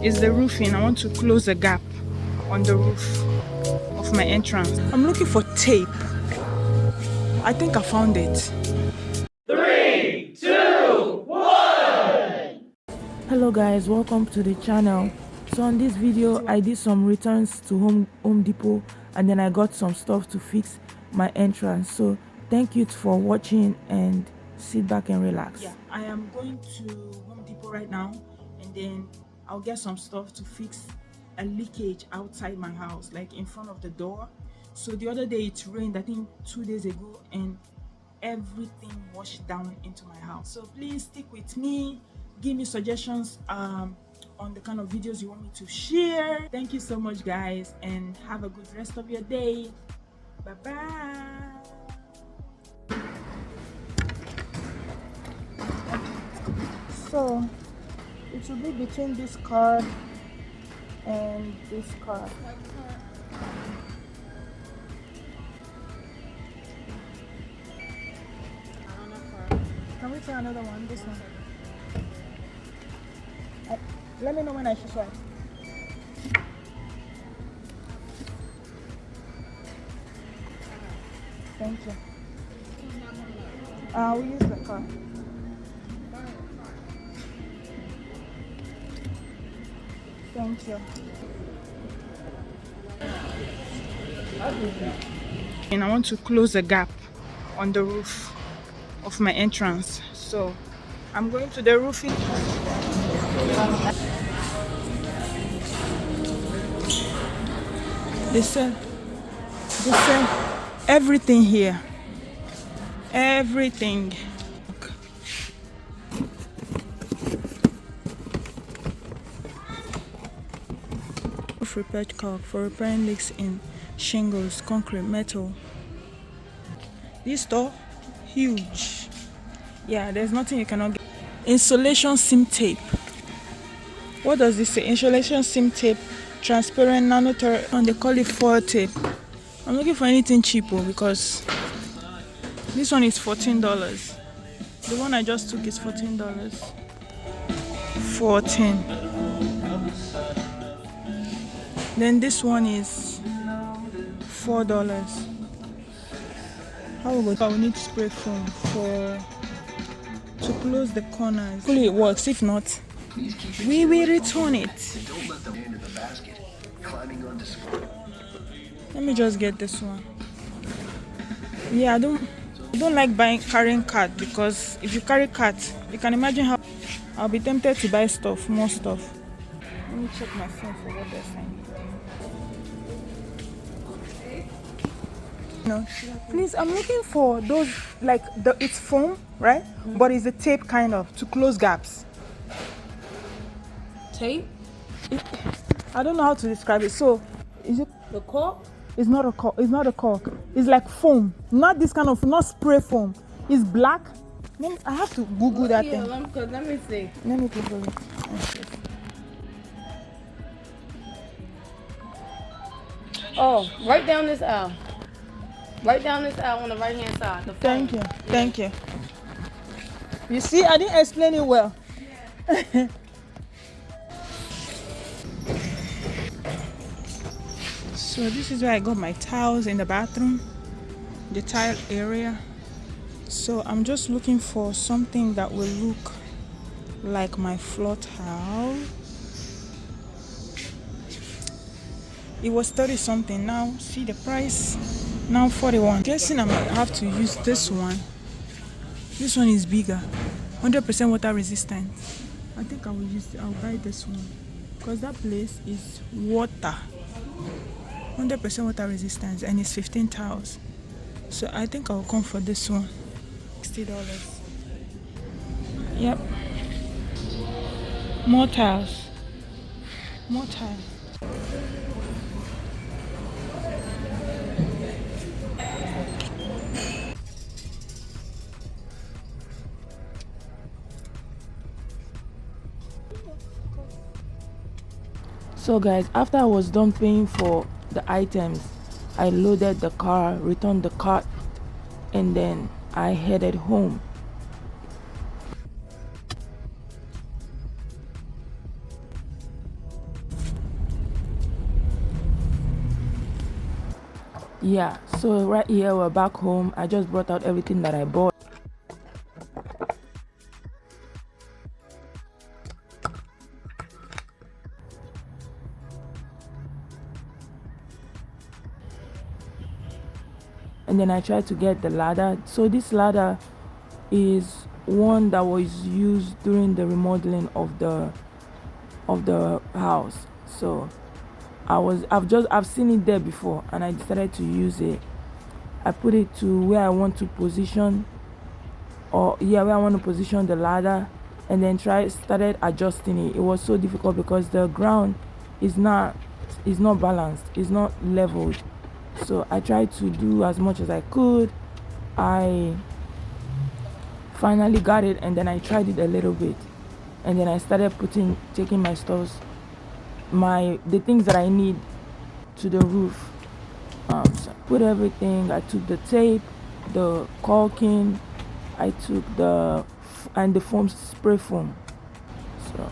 is the roofing. I want to close a gap on the roof of my entrance. I'm looking for tape. I think I found it. 3, 2, 1. Hello guys, welcome to the channel. So on this video I did some returns to Home Depot, and then I got some stuff to fix my entrance. So thank you for watching and sit back and relax. Yeah, I am going to Home Depot right now, and then I'll get some stuff to fix a leakage outside my house, like in front of the door. So the other day it rained, I think 2 days ago, and everything washed down into my house. So please stick with me, give me suggestions on the kind of videos you want me to share. Thank you so much guys, and have a good rest of your day. Bye bye. So it will be between this card and this card. Can we try another one? This one. Let me know when I should try. Thank you. We'll use the card. Thank you. And I want to close a gap on the roof of my entrance. So I'm going to the roofing. They sell everything here. Everything. Roof repair caulk for repairing leaks in shingles, concrete, metal. This store, huge. Yeah, there's nothing you cannot get. Insulation seam tape. What does this say? Insulation seam tape, transparent nanotech, and they call it foil tape. I'm looking for anything cheaper because this one is $14. The one I just took is $14. 14. Then this one is $4. How about I will need spray foam to close the corners. Hopefully it works. If not, we will return it. Let me just get this one. Yeah, I don't like carrying cart, because if you carry cart, you can imagine how I'll be tempted to buy more stuff. Let me check my phone for what they're saying. No, please, I'm looking for those, like it's foam, right? But it's a tape kind of to close gaps. Tape? I don't know how to describe it. So, is it The cork? It's not a cork. It's not a cork. It's like foam. Not this kind of, not spray foam. It's black. I have to Google that thing. Let me see. Let me Google it. Oh, right down this aisle. Right down this aisle on the right hand side. The Thank you. Thank you. You see, I didn't explain it well. So this is where I got my tiles in the bathroom, the tile area. So I'm just looking for something that will look like my floor tile. It was 30 something. Now see the price, now 41. Guessing I might have to use this one. This one is bigger, 100% water resistant. I think I'll buy this one because that place is water, 100% water resistance, and it's 15 tiles. So I think I'll come for this one. $60. Yep. More tiles. More tiles. So guys, after I was done paying for the items, I loaded the car, returned the cart, and then I headed home. Yeah, so right here we're back home. I just brought out everything that I bought. And then I tried to get the ladder. So this ladder is one that was used during the remodeling of the house. So I've seen it there before, and I decided to use it. I put it to where I want to position, where I want to position the ladder, and then started adjusting it. It was so difficult because the ground is not balanced, it's not leveled. So I tried to do as much as I could. I finally got it, and then I tried it a little bit, and then I started taking my stuffs, the things that I need, to the roof. So I put everything. I took the tape, the caulking, I took the foam, spray foam. So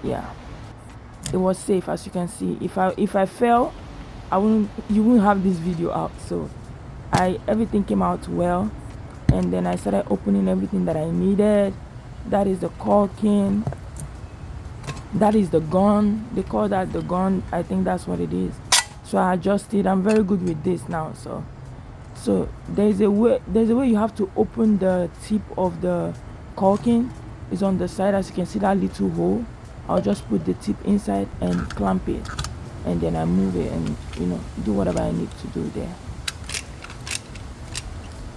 yeah, it was safe. As you can see, if I fell, you wouldn't have this video out. So everything came out well, and then I started opening everything that I needed. That is the caulking, that is the gun. They call that the gun. I think that's what it is. So I adjusted. I'm very good with this now. So there's a way you have to open the tip of the caulking. It's on the side. As you can see, that little hole. I'll just put the tip inside and clamp it, and then I move it and do whatever I need to do there.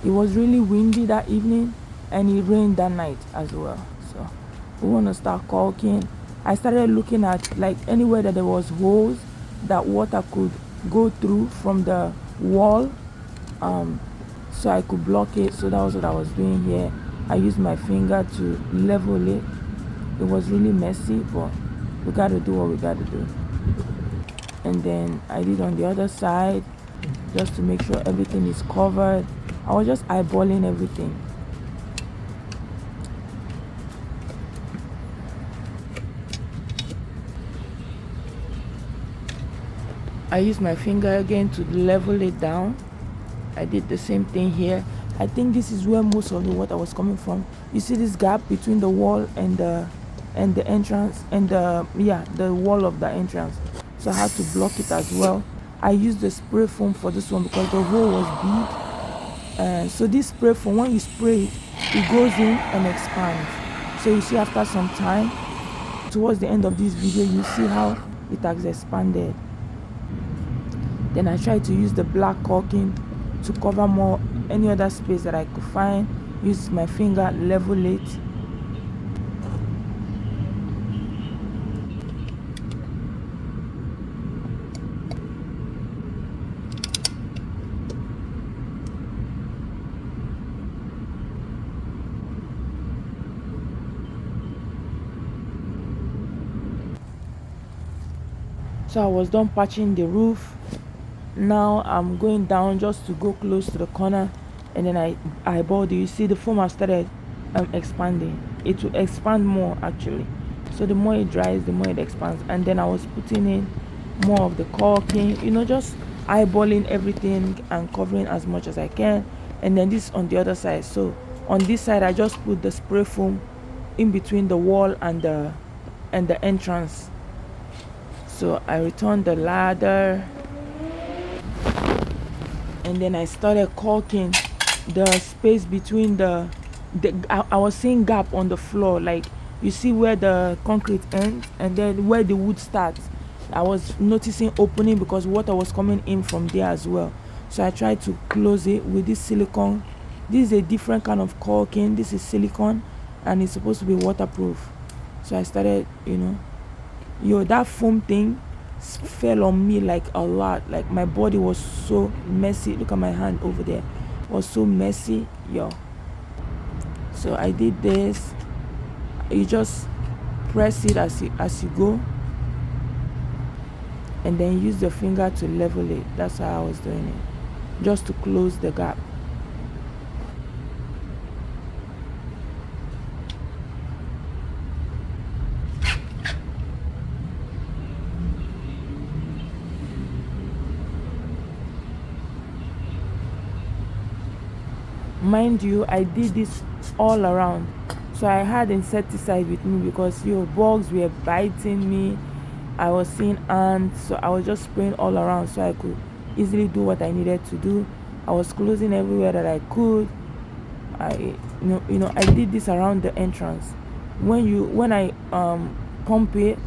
It was really windy that evening, and it rained that night as well. So we want to start caulking. I started looking at like anywhere that there was holes that water could go through from the wall, so I could block it. So that was what I was doing here. I used my finger to level it. It was really messy, but we got to do what we got to do. And then I did on the other side, just to make sure everything is covered. I was just eyeballing everything. I used my finger again to level it down. I did the same thing here. I think this is where most of the water was coming from. You see this gap between the wall and the entrance, and the wall of the entrance. So I had to block it as well. I used the spray foam for this one because the hole was big. So this spray foam, when you spray it, it goes in and expands. So you see after some time, towards the end of this video, you see how it has expanded. Then I tried to use the black caulking to cover any other space that I could find. Use my finger, level it. So I was done patching the roof. Now I'm going down just to go close to the corner, and then I eyeballed it. You see the foam has started expanding. It will expand more actually. So the more it dries, the more it expands. And then I was putting in more of the caulking, just eyeballing everything and covering as much as I can. And then this on the other side. So on this side, I just put the spray foam in between the wall and the entrance. So I returned the ladder, and then I started caulking the space between I was seeing gap on the floor, like you see where the concrete ends and then where the wood starts. I was noticing opening because water was coming in from there as well. So I tried to close it with this silicone. This is a different kind of caulking. This is silicone, and it's supposed to be waterproof. So I started, that foam thing fell on me like a lot. Like my body was so messy. Look at my hand over there. It was so messy, So I did this. You just press it as you go, and then use your finger to level it. That's how I was doing it, just to close the gap. mind you, I did this all around, so I had insecticide with me because bugs were biting me. I was seeing ants, so I was just spraying all around so I could easily do what I needed to do. I was closing everywhere that I could. I I did this around the entrance. When I pump it,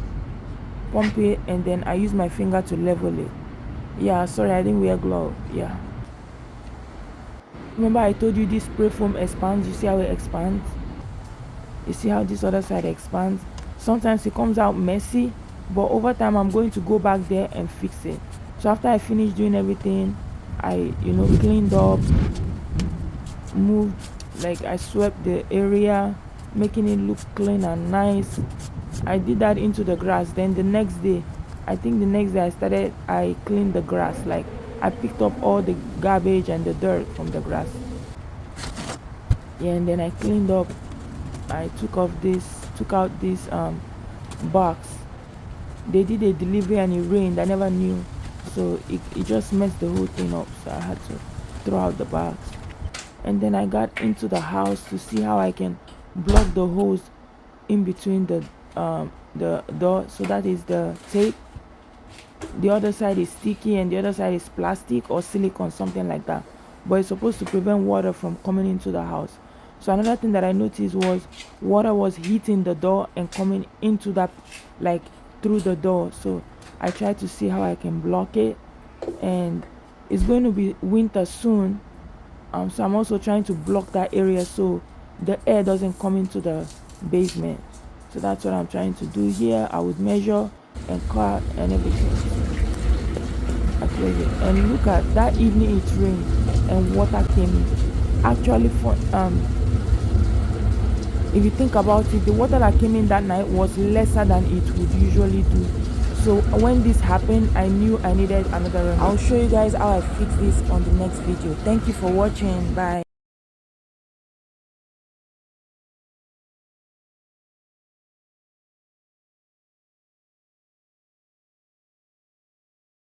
and then I use my finger to level it. Yeah, sorry, I didn't wear glove. Yeah, remember I told you this spray foam expands. You see how it expands? You see how this other side expands? Sometimes it comes out messy, but over time I'm going to go back there and fix it. So after I finished doing everything, I cleaned up, moved, like I swept the area, making it look clean and nice. I did that into the grass. Then the next day I cleaned the grass. Like I picked up all the garbage and the dirt from the grass. Yeah, and then I cleaned up. I took out this box. They did a delivery and it rained. I never knew, so it just messed the whole thing up, so I had to throw out the box. And then I got into the house to see how I can block the holes in between the door. So that is the tape. The other side is sticky and the other side is plastic or silicone, something like that, but it's supposed to prevent water from coming into the house. So another thing that I noticed was water was hitting the door and coming into that, like through the door. So I tried to see how I can block it, and it's going to be winter soon, so I'm also trying to block that area so the air doesn't come into the basement. So that's what I'm trying to do here. I would measure and cut and everything. I close it, and look at that. Evening it rained and water came in. Actually, if you think about it, the water that came in that night was lesser than it would usually do. So when this happened, I knew I needed another remedy. I'll show you guys how I fix this on the next video. Thank you for watching. Bye.